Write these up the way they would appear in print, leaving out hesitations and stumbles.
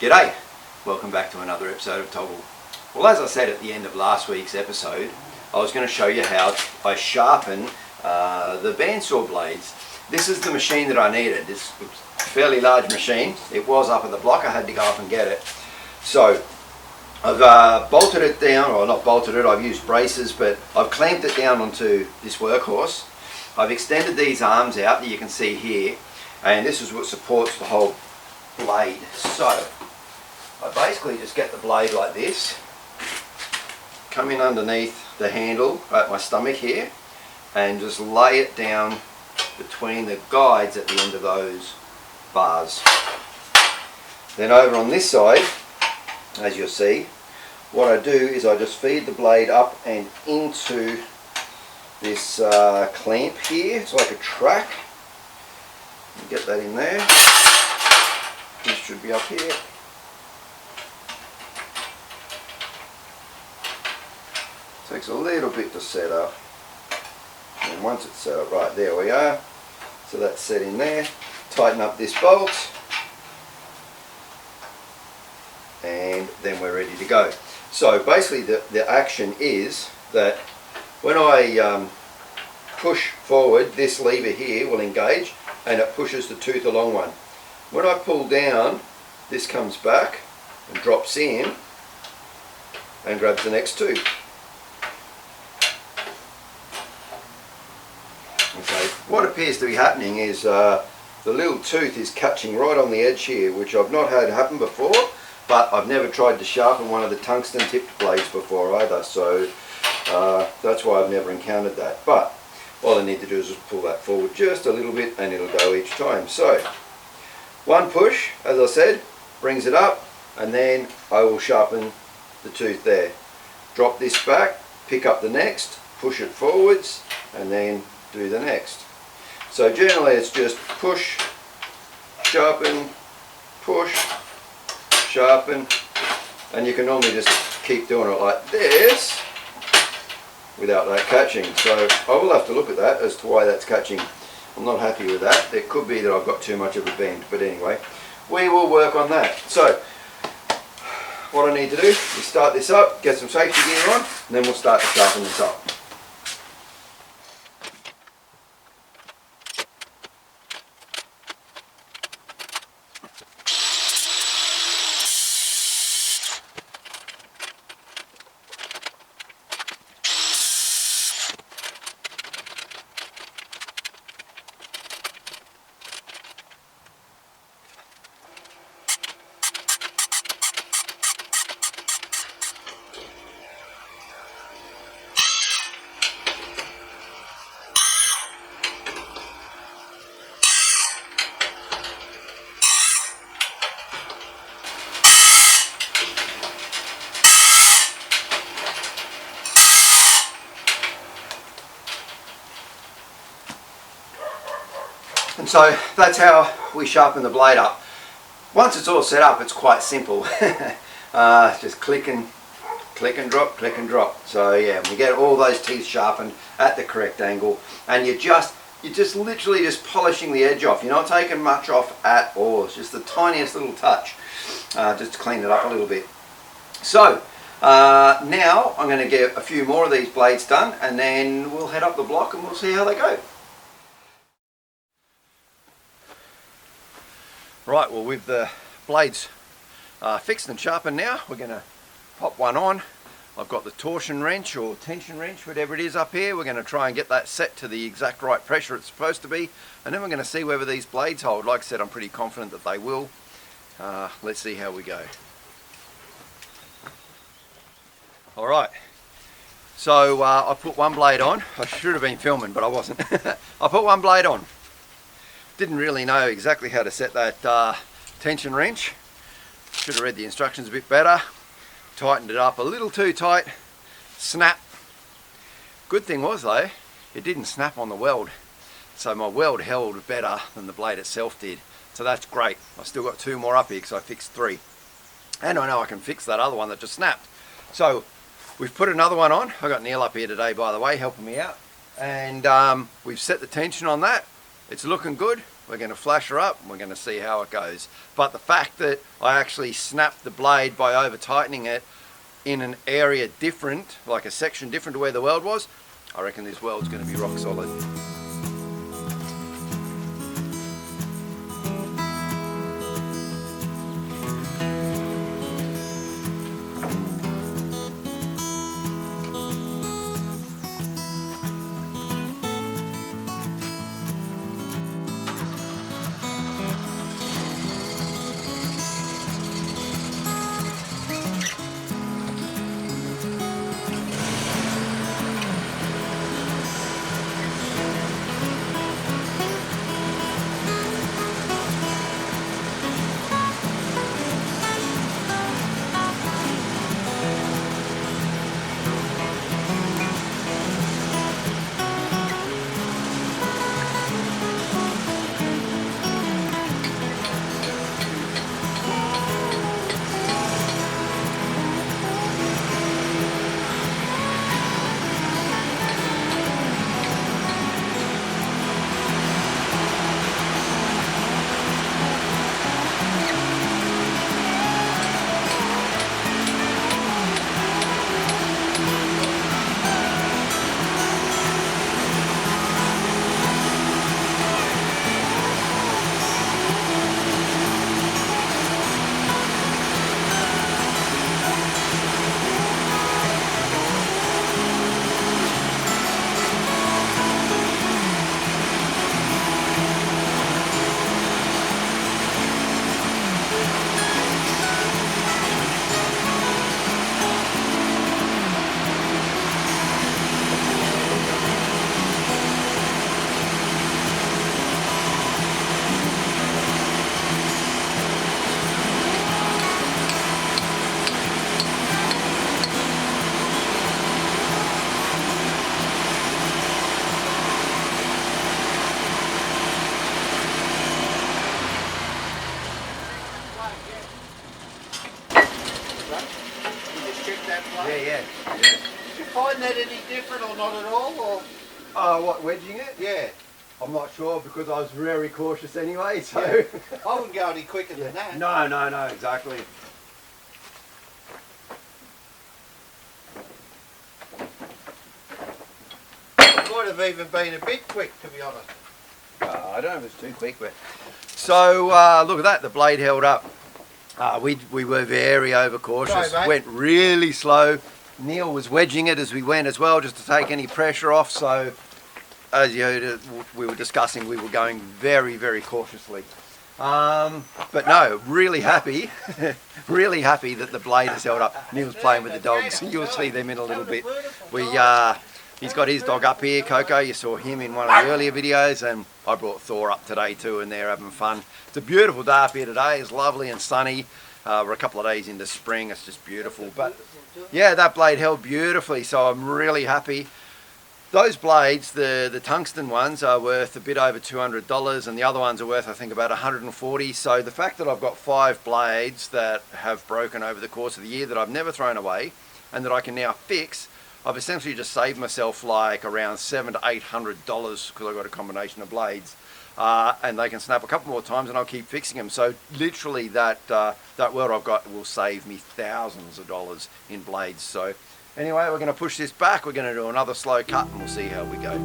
G'day, welcome back to another episode of Togl. Well, as I said at the end of last week's episode, I was going to show you how I sharpen the bandsaw blades. This is the machine that I needed. This was a fairly large machine. It was up at the block, I had to go up and get it. So I've bolted it down, or not bolted it, I've used braces, but I've clamped it down onto this workhorse. I've extended these arms out that you can see here, and this is what supports the whole blade. So I basically just get the blade like this, come in underneath the handle at my stomach here, and just lay it down between the guides at the end of those bars. Then over on this side, as you'll see, what I do is I just feed the blade up and into this clamp here. It's like a track. Get that in there. This should be up here. Takes a little bit to set up, and once it's set up, right, there we are. So that's set in there. Tighten up this bolt, and then we're ready to go. So basically the action is that when I push forward, this lever here will engage and it pushes the tooth along one. When I pull down, this comes back and drops in and grabs the next tooth. Okay. What appears to be happening is the little tooth is catching right on the edge here, which I've not had happen before, but I've never tried to sharpen one of the tungsten tipped blades before either, so that's why I've never encountered that. But all I need to do is just pull that forward just a little bit and it'll go each time. So one push, as I said, brings it up, and then I will sharpen the tooth there. Drop this back, pick up the next, push it forwards, and then do the next. So generally it's just push, sharpen, push, sharpen, and you can normally just keep doing it like this without that catching. So I will have to look at that as to why that's catching. I'm not happy with that. It could be that I've got too much of a bend, but anyway, we will work on that. So what I need to do is start this up, get some safety gear on, and then we'll start to sharpen this up. And so that's how we sharpen the blade up. Once it's all set up, it's quite simple. Just click and drop, click and drop. So yeah, we get all those teeth sharpened at the correct angle, and you're just literally just polishing the edge off. You're not taking much off at all. It's just the tiniest little touch, just to clean it up a little bit. So now I'm going to get a few more of these blades done, and then we'll head up the block and we'll see how they go. Right, well, with the blades fixed and sharpened now, we're going to pop one on. I've got the torsion wrench or tension wrench, whatever it is up here. We're going to try and get that set to the exact right pressure it's supposed to be, and then we're going to see whether these blades hold. Like I said, I'm pretty confident that they will. Let's see how we go. Alright, so I put one blade on. I should have been filming, but I wasn't. I put one blade on. Didn't really know exactly how to set that tension wrench. Should have read the instructions a bit better. Tightened it up a little too tight. Snap. Good thing was though, it didn't snap on the weld. So my weld held better than the blade itself did. So that's great. I've still got two more up here because I fixed three. And I know I can fix that other one that just snapped. So we've put another one on. I got Neil up here today, by the way, helping me out. And we've set the tension on that. It's looking good. we're going to flash her up and we're going to see how it goes. But the fact that I actually snapped the blade by over tightening it in an area different, like a section different to where the weld was, I reckon this weld's going to be rock solid. Yeah. Did you find that any different or not at all? Or? What, wedging it? Yeah. I'm not sure because I was very cautious anyway, so... Yeah. I wouldn't go any quicker than that. No, exactly. It might have even been a bit quick, to be honest. I don't know if it's too quick, but... So, look at that, the blade held up. We were very overcautious, went really slow. Neil was wedging it as we went as well, just to take any pressure off, so as you heard, we were discussing, we were going very, very cautiously. But no, really happy, really happy that the blade has held up. Neil's playing with the dogs, you'll see them in a little bit. He's got his dog up here, Coco, you saw him in one of the earlier videos, and I brought Thor up today too, and they're having fun. It's a beautiful day up here today, it's lovely and sunny. We're a couple of days into spring, it's just beautiful. But yeah, that blade held beautifully, so I'm really happy. Those blades, the tungsten ones, are worth a bit over $200, and the other ones are worth, I think, about $140. So the fact that I've got 5 blades that have broken over the course of the year that I've never thrown away, and that I can now fix, I've essentially just saved myself like around $700 to $800 because I've got a combination of blades. And they can snap a couple more times and I'll keep fixing them. So literally that weld I've got will save me thousands of dollars in blades. So anyway, we're going to push this back, we're going to do another slow cut and we'll see how we go.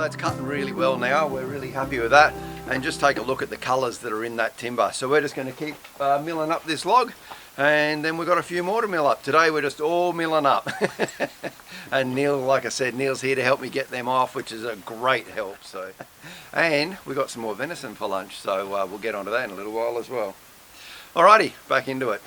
that's cutting really well now. We're really happy with that. And just take a look at the colours that are in that timber. So we're just going to keep milling up this log, and then we've got a few more to mill up. Today we're just all milling up. And Neil, like I said, Neil's here to help me get them off, which is a great help. So, and we got some more venison for lunch, so we'll get onto that in a little while as well. Alrighty, back into it.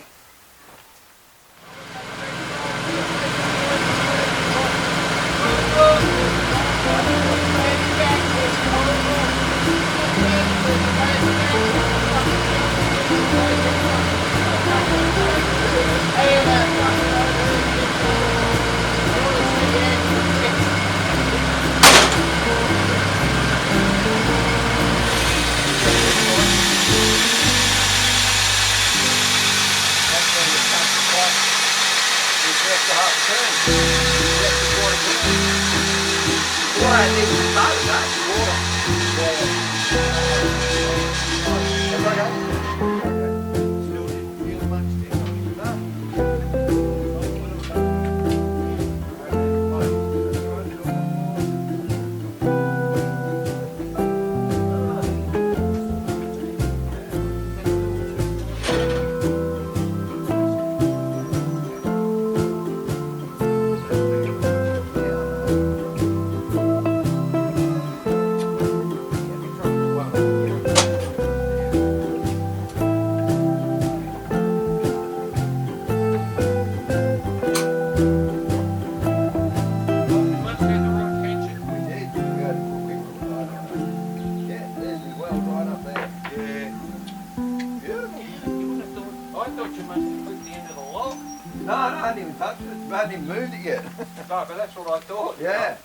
No, I hadn't even touched it. I hadn't even moved it yet. No, but that's what I thought. Yeah.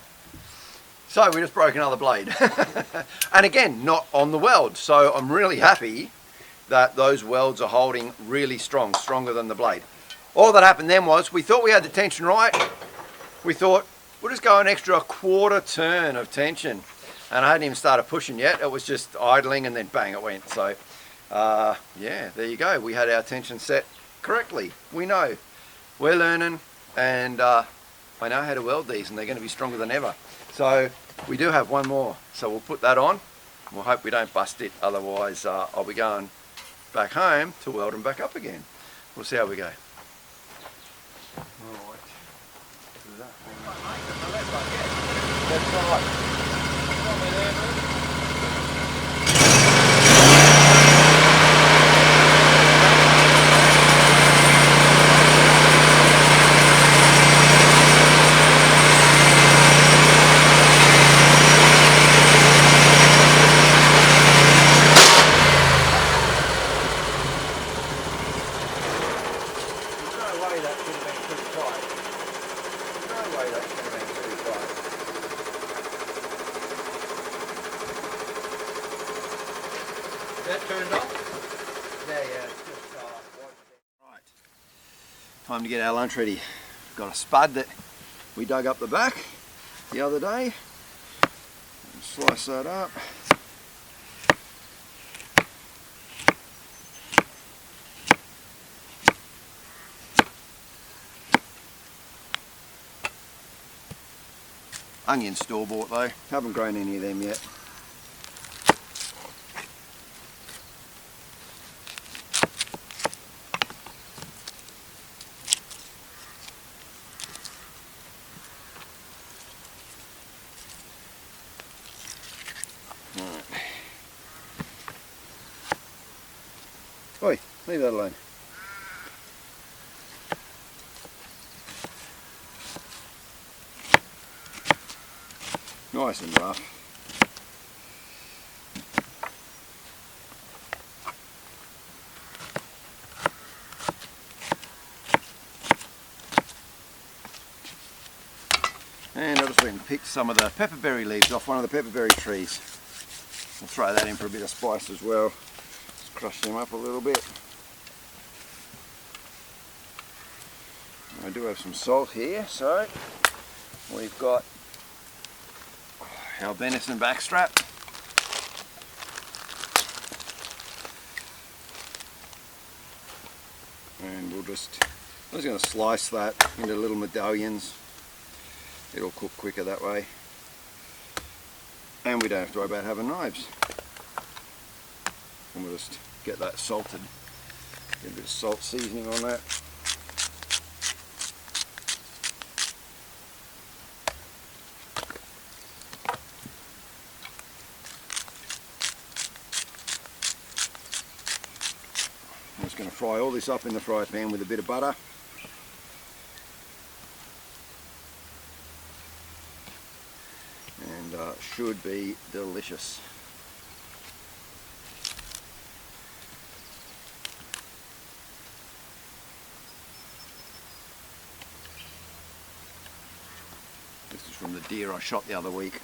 So we just broke another blade. And again, not on the weld. So I'm really happy that those welds are holding really strong, stronger than the blade. All that happened then was, we thought we had the tension right. We thought, we'll just go an extra quarter turn of tension. And I hadn't even started pushing yet. It was just idling and then bang, it went. So yeah, there you go. We had our tension set correctly. We know. We're learning, and I know how to weld these, and they're going to be stronger than ever. So we do have one more, so we'll put that on. We'll hope we don't bust it, otherwise I'll be going back home to weld them back up again. We'll see how we go. Alright. That's right. That turned off? Yeah, it's just right. Time to get our lunch ready. Got a spud that we dug up the back the other day. Slice that up. Onion store bought though, haven't grown any of them yet. Oi, leave that alone. Nice and rough. And I just went and picked some of the pepperberry leaves off one of the pepperberry trees. I'll throw that in for a bit of spice as well. Just crush them up a little bit. I do have some salt here, so we've got our venison backstrap. And I'm just going to slice that into little medallions. It'll cook quicker that way. And we don't have to worry about having knives. And we'll just get that salted. Get a bit of salt seasoning on that. I'm just going to fry all this up in the fry pan with a bit of butter. And should be delicious. This is from the deer I shot the other week.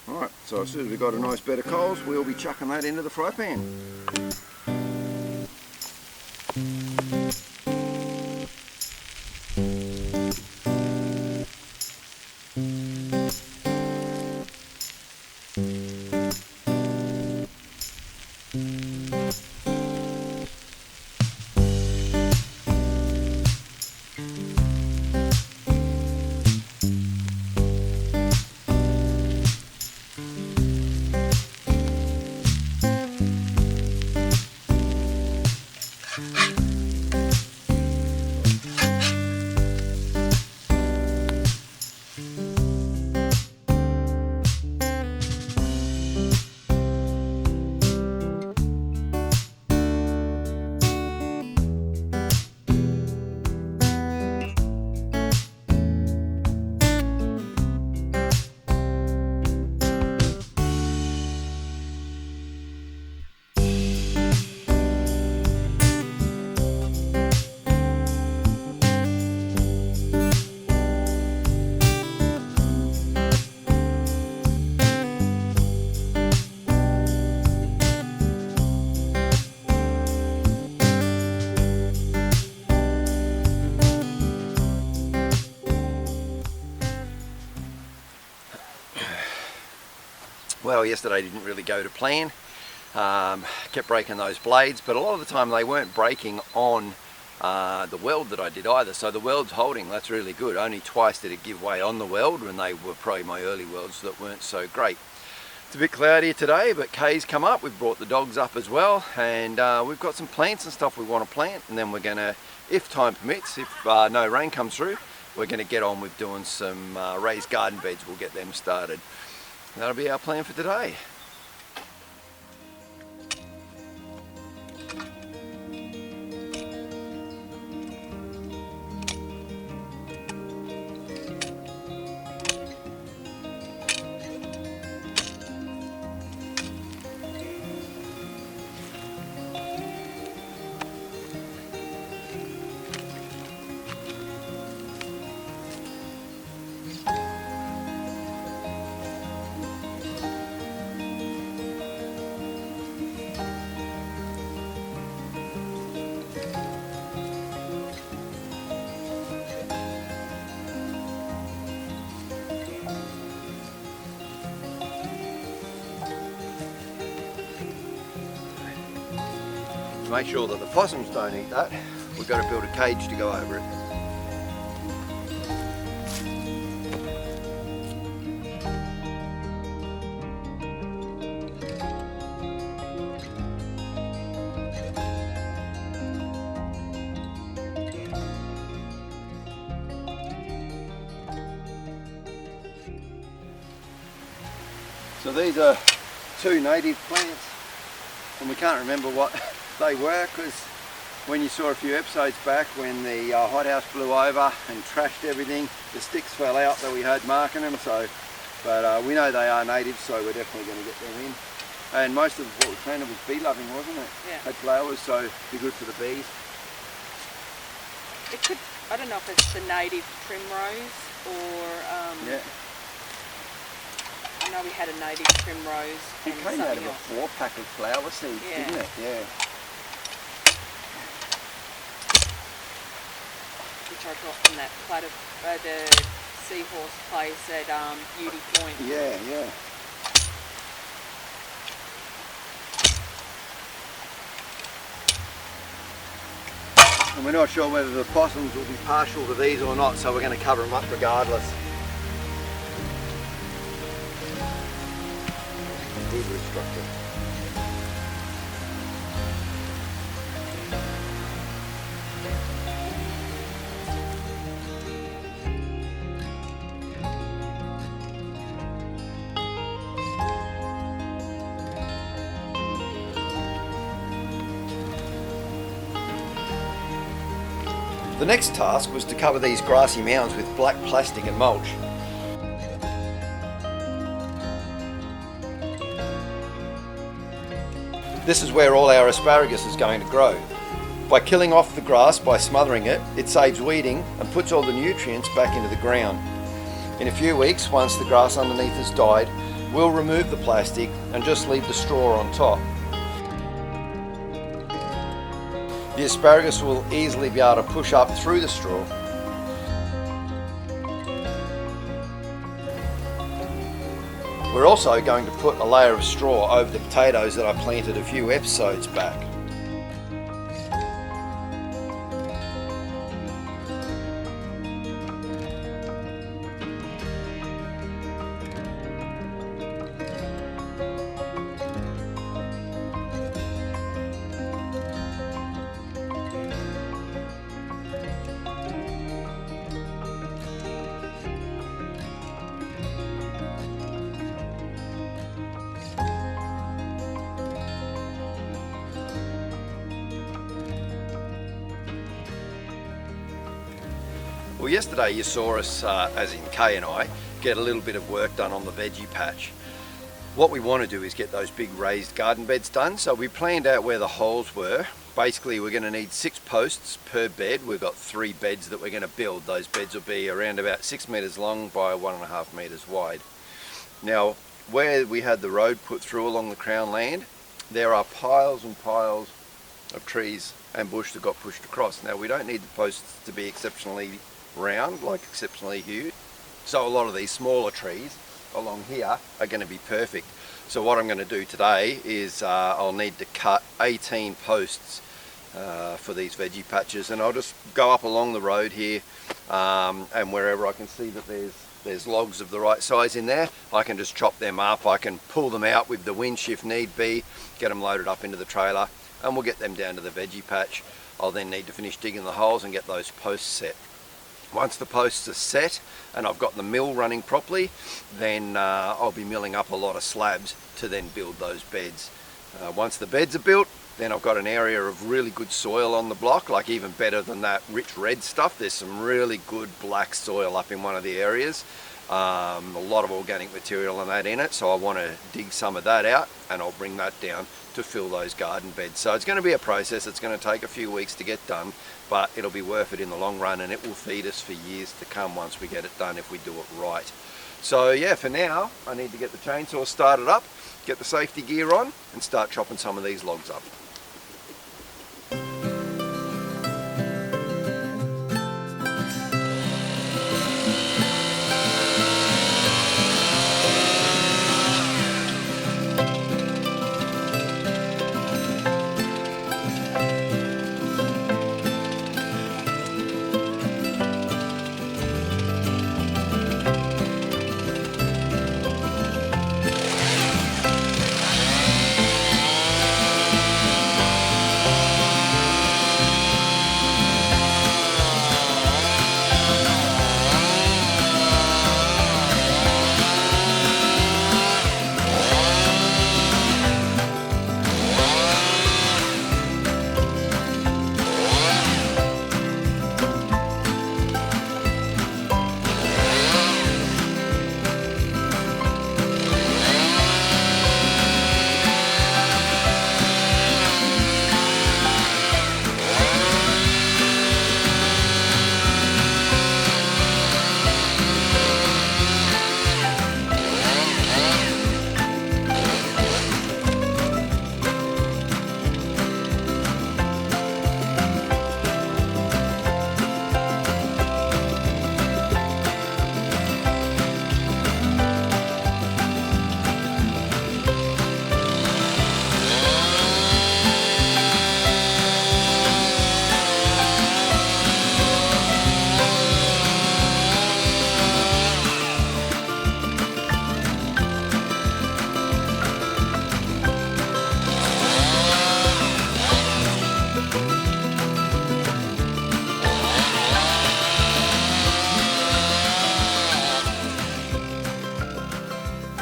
Alright, so as soon as we've got a nice bed of coals, we'll be chucking that into the fry pan. Well, yesterday didn't really go to plan. Kept breaking those blades, but a lot of the time they weren't breaking on the weld that I did either. So the weld's holding, that's really good. Only twice did it give way on the weld, when they were probably my early welds that weren't so great. It's a bit cloudy today, but Kay's come up. We've brought the dogs up as well, and we've got some plants and stuff we want to plant, and then we're going to, if time permits, if no rain comes through, we're going to get on with doing some raised garden beds. We'll get them started. That'll be our plan for today. To make sure that the possums don't eat that, we've got to build a cage to go over it. So these are two native plants, and we can't remember what they were, because when you saw a few episodes back when the hothouse blew over and trashed everything, the sticks fell out that we had marking them. So, but we know they are native, so we're definitely going to get them in. And most of what we planted was bee loving, wasn't it? Yeah. Had flowers, so be good for the bees. It could, I don't know if it's the native primrose or Yeah. I know we had a native primrose It and came out of something a else. 4-pack of flower seeds, Yeah. didn't it? Yeah. Which which I got from that the seahorse place at Beauty Point. Yeah, yeah. And we're not sure whether the possums will be partial to these or not, so we're going to cover them up regardless. Good structure. The next task was to cover these grassy mounds with black plastic and mulch. This is where all our asparagus is going to grow. By killing off the grass by smothering it, it saves weeding and puts all the nutrients back into the ground. In a few weeks, once the grass underneath has died, we'll remove the plastic and just leave the straw on top. The asparagus will easily be able to push up through the straw. We're also going to put a layer of straw over the potatoes that I planted a few episodes back. Well, yesterday you saw us, as in Kay and I, get a little bit of work done on the veggie patch. What we want to do is get those big raised garden beds done, so we planned out where the holes were. Basically we're going to need 6 posts per bed. We've got 3 beds that we're going to build. Those beds will be around about 6 metres long by 1.5 metres wide. Now, where we had the road put through along the Crown land, there are piles and piles of trees and bush that got pushed across. Now, we don't need the posts to be exceptionally round, like exceptionally huge, so a lot of these smaller trees along here are going to be perfect. So what I'm going to do today is I'll need to cut 18 posts for these veggie patches, and I'll just go up along the road here, and wherever I can see that there's logs of the right size in there, I can just chop them up. I can pull them out with the winch if need be, get them loaded up into the trailer, and we'll get them down to the veggie patch. I'll then need to finish digging the holes and get those posts set. Once the posts are set and I've got the mill running properly, then I'll be milling up a lot of slabs to then build those beds. Once the beds are built, then I've got an area of really good soil on the block, like even better than that rich red stuff. There's some really good black soil up in one of the areas. A lot of organic material and that in it, so I want to dig some of that out and I'll bring that down to fill those garden beds. So it's going to be a process. It's going to take a few weeks to get done, but it'll be worth it in the long run, and it will feed us for years to come once we get it done, if we do it right. So yeah, for now I need to get the chainsaw started up, get the safety gear on, and start chopping some of these logs up.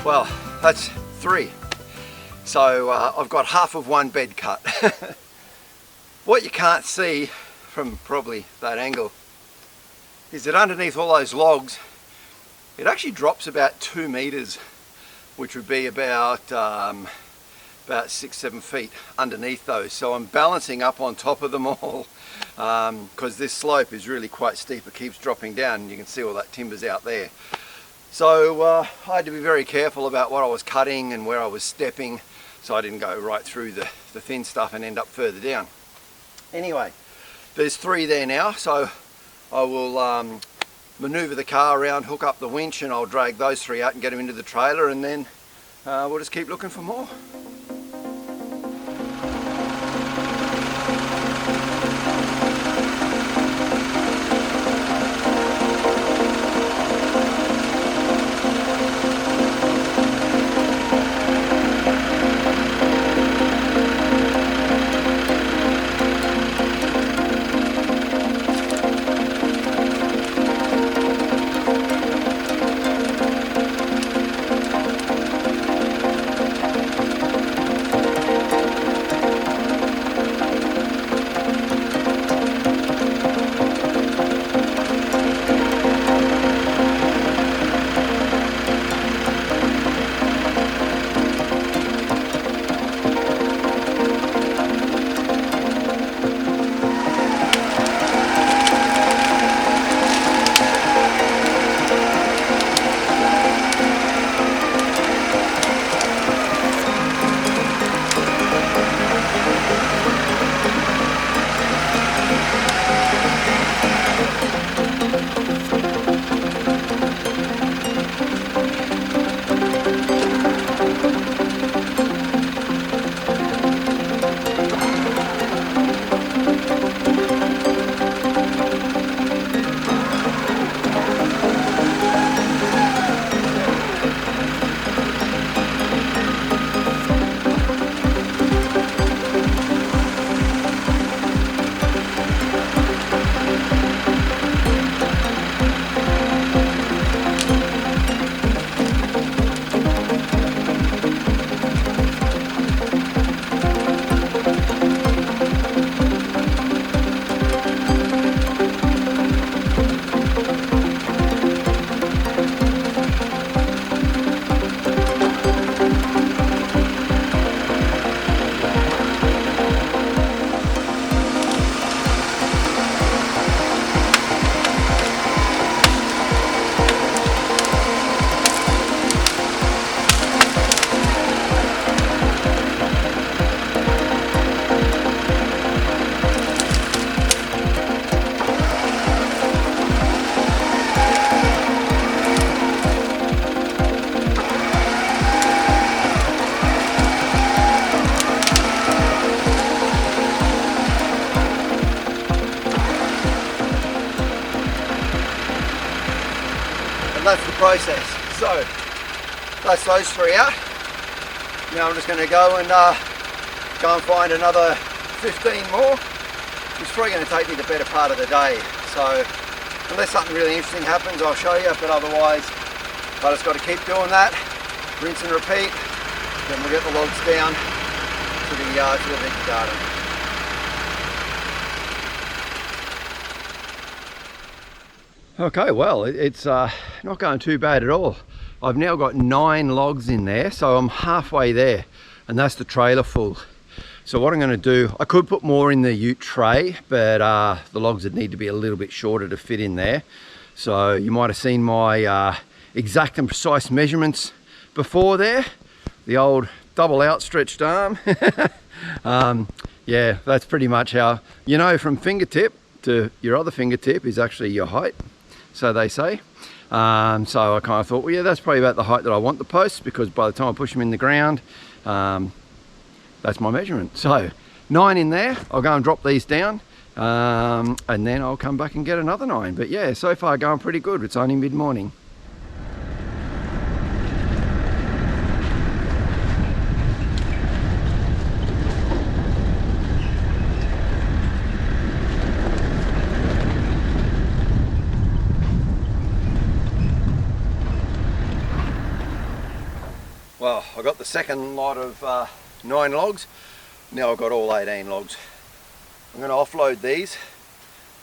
Well, that's 3. So I've got half of one bed cut. What you can't see from probably that angle is that underneath all those logs, it actually drops about 2 meters, which would be about 6-7 feet underneath those. So I'm balancing up on top of them all because this slope is really quite steep. It keeps dropping down, and you can see all that timber's out there. So I had to be very careful about what I was cutting and where I was stepping, so I didn't go right through the thin stuff and end up further down. Anyway, there's 3 there now, so I will maneuver the car around, hook up the winch, and I'll drag those 3 out and get them into the trailer, and then we'll just keep looking for more. And that's the process. So that's those 3 out. Now I'm just going to go and find another 15 more. It's probably going to take me the better part of the day. So unless something really interesting happens, I'll show you, but otherwise I just got to keep doing that, rinse and repeat, then we'll get the logs down to the veggie garden. Okay, well, it's not going too bad at all. I've now got 9 logs in there, so I'm halfway there, and that's the trailer full. So what I'm going to do, I could put more in the ute tray, but the logs would need to be a little bit shorter to fit in there. So you might have seen my exact and precise measurements before there, the old double outstretched arm. Yeah, that's pretty much how, you know, from fingertip to your other fingertip is actually your height, so they say. So I kind of thought, well, yeah, that's probably about the height that I want the posts, because by the time I push them in the ground, that's my measurement. So 9 in there. I'll go and drop these down, and then I'll come back and get another 9. But yeah, so far going pretty good. It's only mid-morning. Well, I got the second lot of 9 logs. Now I've got all 18 logs. I'm going to offload these,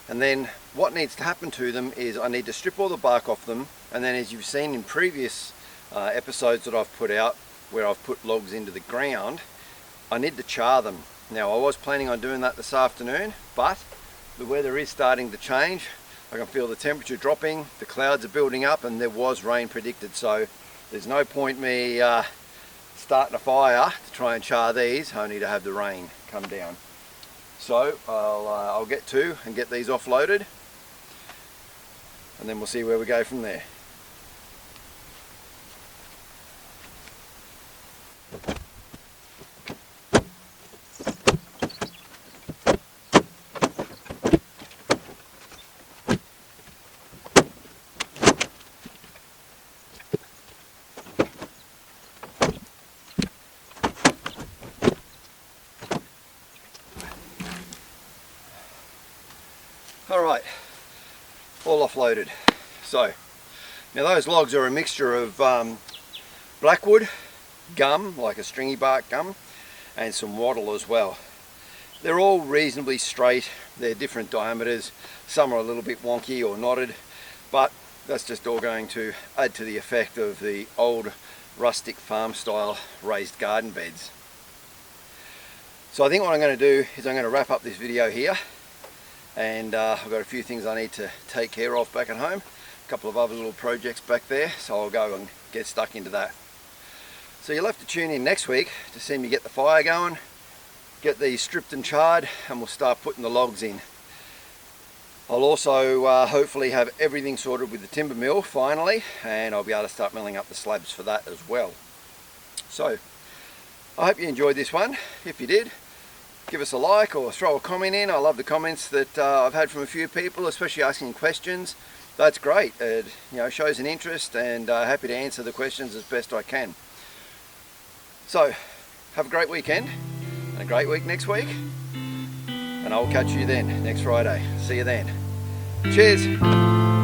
and then what needs to happen to them is I need to strip all the bark off them, and then as you've seen in previous episodes that I've put out where I've put logs into the ground, I need to char them. Now I was planning on doing that this afternoon, but the weather is starting to change. I can feel the temperature dropping, the clouds are building up, and there was rain predicted, so there's no point me starting a fire to try and char these only to have the rain come down. So I'll get to and get these offloaded, and then we'll see where we go from there. Alright, all offloaded. So, now those logs are a mixture of blackwood, gum, like a stringy bark gum, and some wattle as well. They're all reasonably straight, they're different diameters, some are a little bit wonky or knotted, but that's just all going to add to the effect of the old rustic farm style raised garden beds. So I think what I'm going to do is I'm going to wrap up this video here. And I've got a few things I need to take care of back at home, a couple of other little projects back there, so I'll go and get stuck into that. So you'll have to tune in next week to see me get the fire going, get these stripped and charred, and we'll start putting the logs in. I'll also hopefully have everything sorted with the timber mill finally, and I'll be able to start milling up the slabs for that as well. So I hope you enjoyed this one. If you did, give us a like or throw a comment in. I love the comments that I've had from a few people, especially asking questions. That's great. It shows an interest, and happy to answer the questions as best I can. So have a great weekend and a great week next week, and I'll catch you then next Friday. See you then. Cheers.